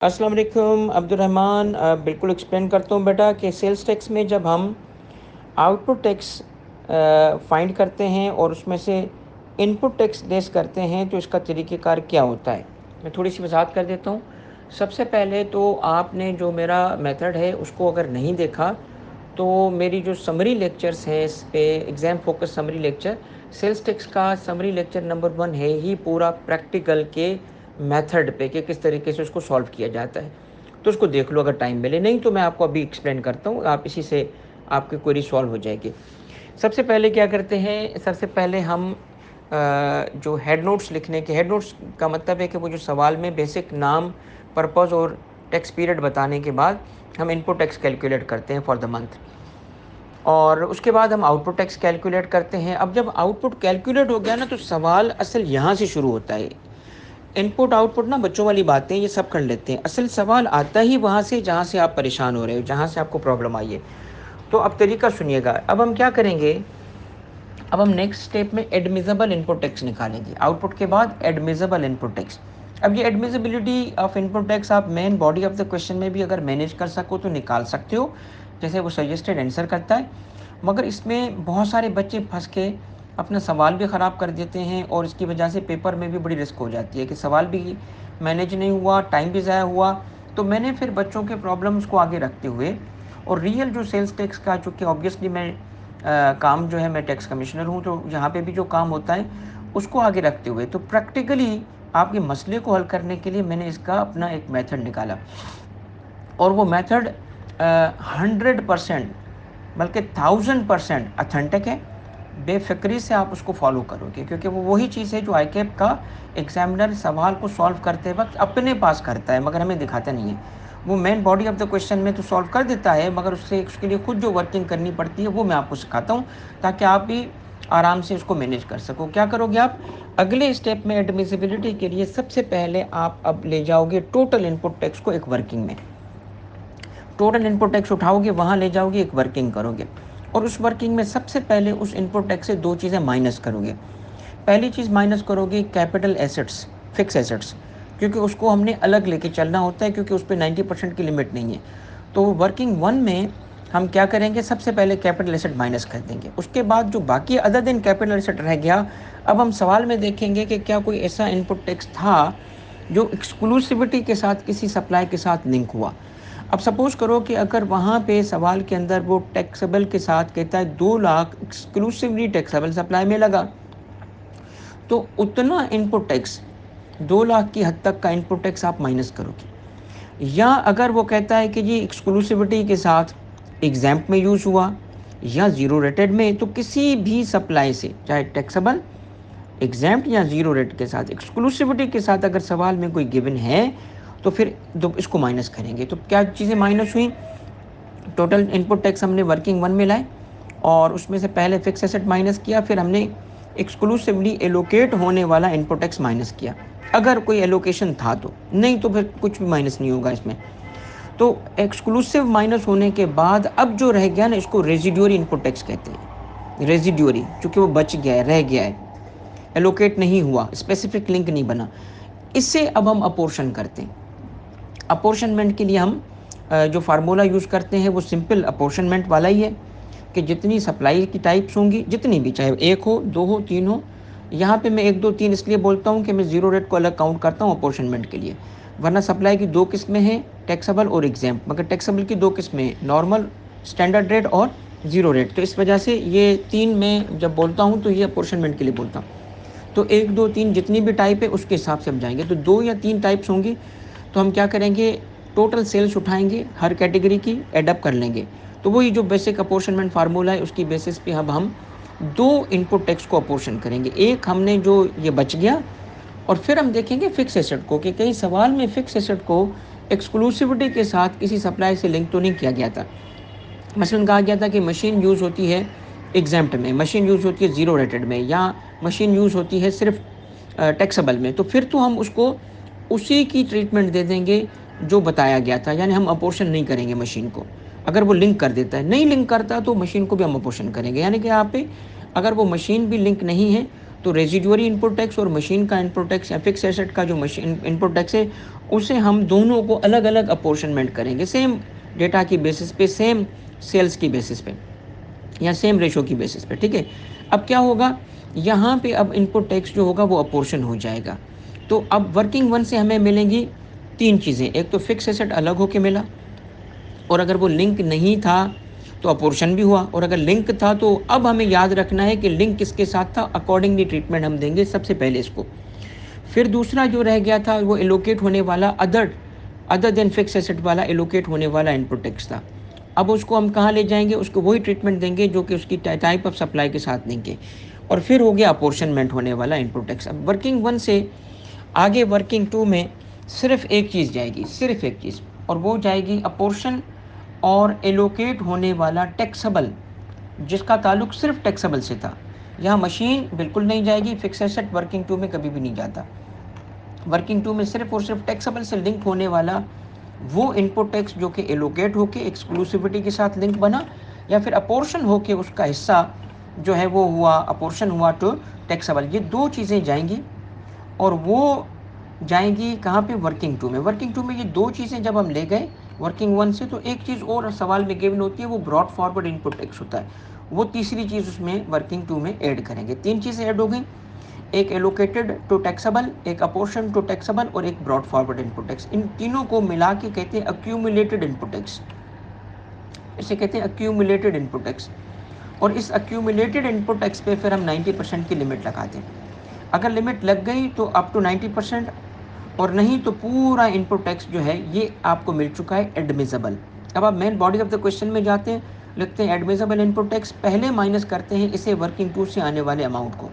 अस्सलाम वालेकुम अब्दुर्रहमान। बिल्कुल एक्सप्लेन करता हूँ बेटा कि सेल्स टैक्स में जब हम आउटपुट टैक्स फाइंड करते हैं और उसमें से इनपुट टैक्स लेस करते हैं तो इसका तरीक़ेकार क्या होता है। मैं थोड़ी सी वजाहत कर देता हूँ। सबसे पहले तो आपने जो मेरा मेथड है उसको अगर नहीं देखा तो मेरी जो समरी लेक्चर्स हैं इस पे exam focus summary lecture, sales tax का समरी लेक्चर नंबर 1 है ही पूरा प्रैक्टिकल के मेथड पे कि किस तरीके से उसको सॉल्व किया जाता है। तो उसको देख लो अगर टाइम मिले, नहीं तो मैं आपको अभी एक्सप्लेन करता हूँ, आप इसी से आपकी क्वेरी सॉल्व हो जाएगी। सबसे पहले क्या करते हैं, सबसे पहले हम जो हेड नोट्स लिखने के, हेड नोट्स का मतलब है कि वो जो सवाल में बेसिक नाम, पर्पज़ और टैक्स पीरियड बताने के बाद हम इनपुट टैक्स कैलकुलेट करते हैं फॉर द मंथ, और उसके बाद हम आउटपुट टैक्स कैलकुलेट करते हैं। अब जब आउटपुट कैलकुलेट हो गया ना तो सवाल असल यहाँ से शुरू होता है। इनपुट आउटपुट ना बच्चों वाली बातें ये सब कर लेते हैं, असल सवाल आता ही वहाँ से जहाँ से आप परेशान हो रहे हो, जहाँ से आपको प्रॉब्लम आई है। तो अब तरीका सुनिएगा। अब हम क्या करेंगे, अब हम नेक्स्ट स्टेप में एडमिसिबल इनपुट टैक्स निकालेंगे। आउटपुट के बाद एडमिसिबल इनपुट टैक्स। अब ये एडमिसिबिलिटी ऑफ इनपुट टैक्स आप main body of the question में भी अगर मैनेज कर सको तो निकाल सकते हो, जैसे वो सजेस्टेड आंसर करता है। मगर इसमें बहुत सारे बच्चे फंस के अपना सवाल भी ख़राब कर देते हैं और इसकी वजह से पेपर में भी बड़ी रिस्क हो जाती है कि सवाल भी मैनेज नहीं हुआ, टाइम भी ज़ाया हुआ। तो मैंने फिर बच्चों के प्रॉब्लम्स को आगे रखते हुए और रियल जो सेल्स टैक्स का, चूँकि ऑब्वियसली मैं काम जो है, मैं टैक्स कमिश्नर हूँ, तो यहाँ पे भी जो काम होता है उसको आगे रखते हुए तो प्रैक्टिकली आपके मसले को हल करने के लिए मैंने इसका अपना एक मेथड निकाला। और वो मेथड 100% बल्कि 1000% अथेंटिक है। बेफिक्री से आप उसको फॉलो करोगे, क्योंकि वो वही चीज़ है जो आईकैप का एग्जामिनर सवाल को सॉल्व करते वक्त अपने पास करता है मगर हमें दिखाता नहीं है। वो main body of the question में तो सॉल्व कर देता है, मगर उसके लिए खुद जो वर्किंग करनी पड़ती है वो मैं आपको सिखाता हूँ, ताकि आप भी आराम से उसको मैनेज कर सको। क्या करोगे आप, अगले स्टेप में एडमिसिबिलिटी के लिए सबसे पहले आप अब ले जाओगे टोटल इनपुट टैक्स को एक वर्किंग में। टोटल इनपुट टैक्स उठाओगे, वहाँ ले जाओगे, एक वर्किंग करोगे, और उस वर्किंग में सबसे पहले उस इनपुट टैक्स से दो चीज़ें माइनस करोगे। पहली चीज़ माइनस करोगे कैपिटल एसेट्स, फिक्स एसेट्स, क्योंकि उसको हमने अलग लेके चलना होता है, क्योंकि उस पर 90% की लिमिट नहीं है। तो वर्किंग 1 में हम क्या करेंगे, सबसे पहले कैपिटल एसेट माइनस कर देंगे। उसके बाद जो बाकी अदर दिन कैपिटल एसेट रह गया, अब हम सवाल में देखेंगे कि क्या कोई ऐसा इनपुट टैक्स था जो एक्सक्लूसिविटी के साथ किसी सप्लाई के साथ लिंक हुआ। अब सपोज़ करो कि अगर वहाँ पे सवाल के अंदर वो टैक्सेबल के साथ कहता है 2 लाख एक्सक्लूसिवली टैक्सेबल सप्लाई में लगा, तो उतना इनपुट टैक्स 2 लाख की हद तक का इनपुट टैक्स आप माइनस करोगे। या अगर वो कहता है कि जी एक्सक्लूसिविटी के साथ एग्जाम्प्ट में यूज़ हुआ या ज़ीरो रेटेड में, तो किसी भी सप्लाई से, चाहे टैक्सेबल, एग्जाम्प्ट या ज़ीरो रेट के साथ, एक्सक्लूसिविटी के साथ अगर सवाल में कोई गिवन है तो फिर इसको माइनस करेंगे। तो क्या चीज़ें माइनस हुई, टोटल इनपुट टैक्स हमने वर्किंग 1 में लाए और उसमें से पहले फिक्स एसेट माइनस किया, फिर हमने एक्सक्लूसिवली एलोकेट होने वाला इनपुट टैक्स माइनस किया, अगर कोई एलोकेशन था तो, नहीं तो फिर कुछ भी माइनस नहीं होगा इसमें। तो एक्सक्लूसिव माइनस होने के बाद अब जो रह गया ना, इसको रेजिड्यूरी इनपुट टैक्स कहते हैं। रेजिड्यूरी, चूँकि वो बच गया है, रह गया है, एलोकेट नहीं हुआ, स्पेसिफिक लिंक नहीं बना, इससे अब हम अपोर्शन करते हैं। अपोर्शनमेंट के लिए हम जो फार्मूला यूज़ करते हैं वो सिंपल अपोर्शनमेंट वाला ही है कि जितनी सप्लाई की टाइप्स होंगी, जितनी भी, चाहे 1 हो, 2 हो, 3 हो, यहाँ पे मैं 1 2 3 इसलिए बोलता हूँ कि मैं ज़ीरो रेट को अलग काउंट करता हूँ अपोर्शनमेंट के लिए, वरना सप्लाई की 2 किस्में हैं, टैक्सेबल और एग्जाम्प्ट, मगर टैक्सेबल की 2 किस्में हैं, नॉर्मल स्टैंडर्ड रेट और ज़ीरो रेट। तो इस वजह से ये 3 में जब बोलता हूँ तो ये अपोर्शनमेंट के लिए बोलता हूँ। तो 1 2 3 जितनी भी टाइप है उसके हिसाब से हम जाएंगे। तो 2 या 3 टाइप्स होंगी, तो हम क्या करेंगे, टोटल सेल्स उठाएंगे, हर कैटेगरी की एडअप कर लेंगे। तो वही जो बेसिक अपोर्शनमेंट फार्मूला है उसकी बेसिस पे अब हम 2 इनपुट टैक्स को अपोर्शन करेंगे। एक हमने जो ये बच गया, और फिर हम देखेंगे फिक्स एसेट को कि कई सवाल में फिक्स एसेट को एक्सक्लूसिविटी के साथ किसी सप्लाई से लिंक तो नहीं किया गया था। मसलन कहा गया था कि मशीन यूज़ होती है एग्जाम्प्ट में, मशीन यूज़ होती है ज़ीरो रेटेड में, या मशीन यूज़ होती है सिर्फ टैक्सेबल में, तो फिर तो हम उसको उसी की ट्रीटमेंट दे देंगे जो बताया गया था, यानी हम अपोर्शन नहीं करेंगे मशीन को। अगर वो लिंक कर देता है, नहीं लिंक करता तो मशीन को भी हम अपोर्शन करेंगे। यानी कि यहाँ पे अगर वो मशीन भी लिंक नहीं है तो रेजिडुअरी इनपुट टैक्स और मशीन का इनपुट टैक्स या फिक्स एसेट का जो मशीन इनपुट टैक्स है اسے ہم دونوں کو الگ الگ اپورشنمنٹ کریں گے، سیم ڈیٹا کی بیسس پہ، سیم سیلز کی بیسس پہ یا سیم ریشو کی بیسس پہ، ٹھیک ہے۔ اب کیا ہوگا یہاں پہ، اب ان پٹ ٹیکس جو ہوگا وہ اپورشن ہو جائے گا۔ تو اب ورکنگ ون سے ہمیں ملیں گی تین چیزیں، ایک تو فکس ایسٹ الگ ہو کے ملا، اور اگر وہ لنک نہیں تھا تو اپورشن بھی ہوا، اور اگر لنک تھا تو اب ہمیں یاد رکھنا ہے کہ لنک کس کے ساتھ تھا، اکارڈنگلی ٹریٹمنٹ ہم دیں گے سب سے پہلے اس کو۔ پھر دوسرا جو رہ گیا تھا وہ ایلوکیٹ ہونے والا ادر دین فکس ایسٹ والا ایلوکیٹ ہونے والا ان پٹ ٹیکس تھا۔ اب اس کو ہم کہاں لے جائیں گے، اس کو وہی ٹریٹمنٹ دیں گے جو کہ اس کی ٹائپ آف سپلائی کے ساتھ دیں گے، اور پھر ہو گیا اپورشنمنٹ ہونے والا ان پٹ ٹیکس۔ اب ورکنگ ون سے آگے ورکنگ ٹو میں صرف ایک چیز جائے گی، صرف ایک چیز، اور وہ جائے گی اپورشن اور ایلوکیٹ ہونے والا ٹیکسبل، جس کا تعلق صرف ٹیکسبل سے تھا۔ یہاں مشین بالکل نہیں جائے گی، فکس ایسٹ ورکنگ ٹو میں کبھی بھی نہیں جاتا۔ ورکنگ ٹو میں صرف اور صرف ٹیکسبل سے لنک ہونے والا وہ ان پٹ ٹیکس جو کہ ایلوکیٹ ہو کے ایکسکلوسیوٹی کے ساتھ لنک بنا، یا پھر اپورشن ہو کے اس کا حصہ جو ہے وہ ہوا اپورشن ہوا ٹو ٹیکسبل، یہ دو چیزیں جائیں گی، اور وہ جائیں گی کہاں پہ، ورکنگ ٹو میں۔ ورکنگ ٹو میں یہ دو چیزیں جب ہم لے گئے ورکنگ ون سے، تو ایک چیز اور سوال میں گیون ہوتی ہے، وہ broad forward input tax ہوتا ہے، وہ تیسری چیز اس میں ورکنگ ٹو میں ایڈ کریں گے۔ تین چیزیں ایڈ ہو گئیں، ایک ایلوکیٹڈ ٹو ٹیکسبل، ایک اپورشن ٹو ٹیکسبل، اور ایک broad forward input tax. ان تینوں کو ملا کے کہتے ہیں ایکیومولیٹڈ ان پٹ ٹیکس، اسے کہتے ہیں ایکیومولیٹڈ ان پٹ ٹیکس۔ اور اس ایکیومولیٹڈ ان پٹ ٹیکس پہ پھر ہم 90% کی لمٹ لگاتے ہیں۔ اگر لمٹ لگ گئی تو اپ ٹو 90%، اور نہیں تو پورا ان پٹ ٹیکس جو ہے یہ آپ کو مل چکا ہے ایڈمیزبل۔ اب آپ main body of the question میں جاتے ہیں، لکھتے ہیں ایڈمیزبل ان پٹ ٹیکس، پہلے مائنس کرتے ہیں اسے ورکنگ ٹو سے آنے والے اماؤنٹ کو،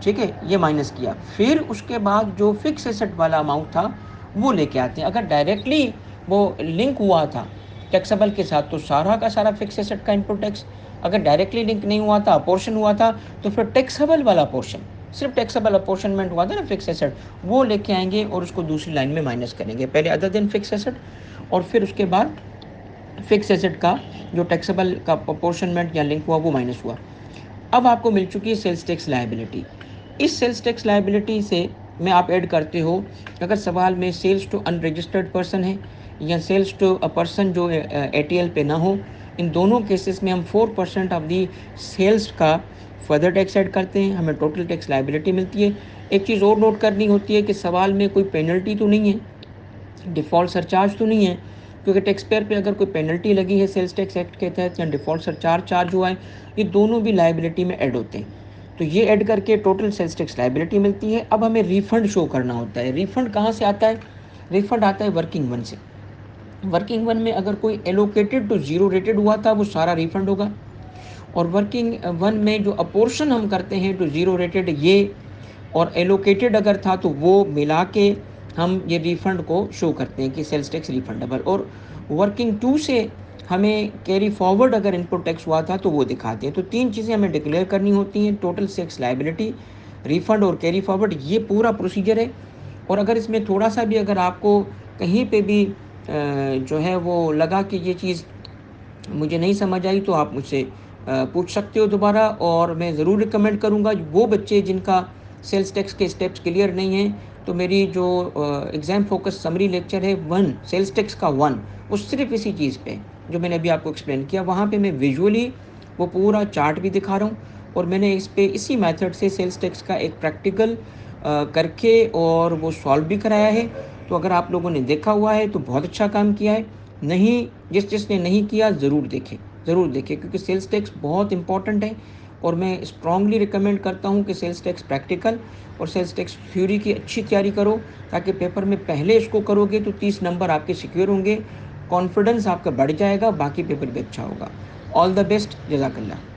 ٹھیک ہے، یہ مائنس کیا، پھر اس کے بعد جو فکس ایسٹ والا اماؤنٹ تھا وہ لے کے آتے ہیں۔ اگر ڈائریکٹلی وہ لنک ہوا تھا ٹیکسبل کے ساتھ تو سارا کا سارا فکس ایسٹ کا ان پٹ ٹیکس، اگر ڈائریکٹلی لنک نہیں ہوا تھا، اپورشن ہوا تھا، تو پھر ٹیکسبل والا پورشن، صرف ٹیکسبل اپورشنمنٹ ہوا تھا نا فکس ایسٹ، وہ لے کے آئیں گے اور اس کو دوسری لائن میں مائنس کریں گے، پہلے ادر دین فکس ایسٹ، اور پھر اس کے بعد فکس ایسٹ کا جو ٹیکسبل کا اپورشنمنٹ یا لنک ہوا وہ مائنس ہوا۔ اب آپ کو مل چکی ہے سیلز ٹیکس لائبلٹی۔ اس سیلز ٹیکس لائبلٹی سے میں آپ ایڈ کرتے ہو، اگر سوال میں sales to unregistered person ہے یا سیلز ٹو اے پرسن جو ATL پہ نہ ہو، ان دونوں کیسز میں ہم 4% آف دی سیلز کا فردر ٹیکس ایڈ کرتے ہیں، ہمیں ٹوٹل ٹیکس لائبلٹی ملتی ہے۔ ایک چیز اور نوٹ کرنی ہوتی ہے کہ سوال میں کوئی پینلٹی تو نہیں ہے، ڈیفالٹ سرچارج تو نہیں ہے، کیونکہ ٹیکس پیئر پہ اگر کوئی پینلٹی لگی ہے سیلز ٹیکس ایکٹ کے تحت یا ڈیفالٹ سرچارج چارج ہوا ہے، یہ دونوں بھی لائبلٹی میں ایڈ ہوتے ہیں، تو یہ ایڈ کر کے ٹوٹل سیلز ٹیکس لائبلٹی ملتی ہے۔ اب ہمیں ریفنڈ شو کرنا ہوتا ہے۔ ریفنڈ کہاں سے آتا ہے؟ ریفنڈ آتا ہے ورکنگ ون سے۔ ورکنگ ون میں اگر کوئی ایلوکیٹڈ ٹو زیرو ریٹڈ ہوا تھا وہ سارا ریفنڈ ہوگا، اور ورکنگ ون میں جو اپورشن ہم کرتے ہیں ٹو زیرو ریٹڈ یہ اور ایلوکیٹڈ اگر تھا تو وہ ملا کے ہم یہ ریفنڈ کو شو کرتے ہیں کہ سیلز ٹیکس ریفنڈیبل، اور ورکنگ ٹو سے ہمیں کیری فارورڈ اگر ان پٹ ٹیکس ہوا تھا تو وہ دکھاتے ہیں۔ تو تین چیزیں ہمیں ڈکلیئر کرنی ہوتی ہیں، ٹوٹل ٹیکس لائبلٹی، ریفنڈ اور کیری فارورڈ، یہ پورا پروسیجر ہے۔ اور اگر اس میں تھوڑا سا بھی اگر آپ کو کہیں پہ بھی جو ہے وہ لگا کہ یہ چیز مجھے نہیں سمجھ آئی تو آپ مجھ سے پوچھ سکتے ہو دوبارہ، اور میں ضرور ریکمینڈ کروں گا وہ بچے جن کا سیلز ٹیکس کے اسٹیپس کلیئر نہیں ہیں، تو میری جو ایگزام فوکس سمری لیکچر ہے 1 سیلز ٹیکس کا 1، وہ صرف اسی چیز پہ جو میں نے ابھی آپ کو ایکسپلین کیا، وہاں پہ میں ویژولی وہ پورا چارٹ بھی دکھا رہا ہوں، اور میں نے اس پہ اسی میتھڈ سے سیلز ٹیکس کا ایک پریکٹیکل کر کے اور وہ سالو بھی کرایا ہے۔ تو اگر آپ لوگوں نے دیکھا ہوا ہے تو بہت اچھا کام کیا ہے، نہیں جس نے نہیں کیا ضرور دیکھیں کیونکہ سیلز ٹیکس بہت امپورٹنٹ ہے، اور میں اسٹرانگلی ریکمینڈ کرتا ہوں کہ سیلز ٹیکس پریکٹیکل اور سیلز ٹیکس تھیوری کی اچھی تیاری کرو، تاکہ پیپر میں پہلے اس کو کرو گے تو 30 نمبر آپ کے سیکیور ہوں گے، کانفیڈنس آپ کا بڑھ جائے گا، باقی پیپر بھی اچھا ہوگا۔ آل دا بیسٹ، جزاک اللہ۔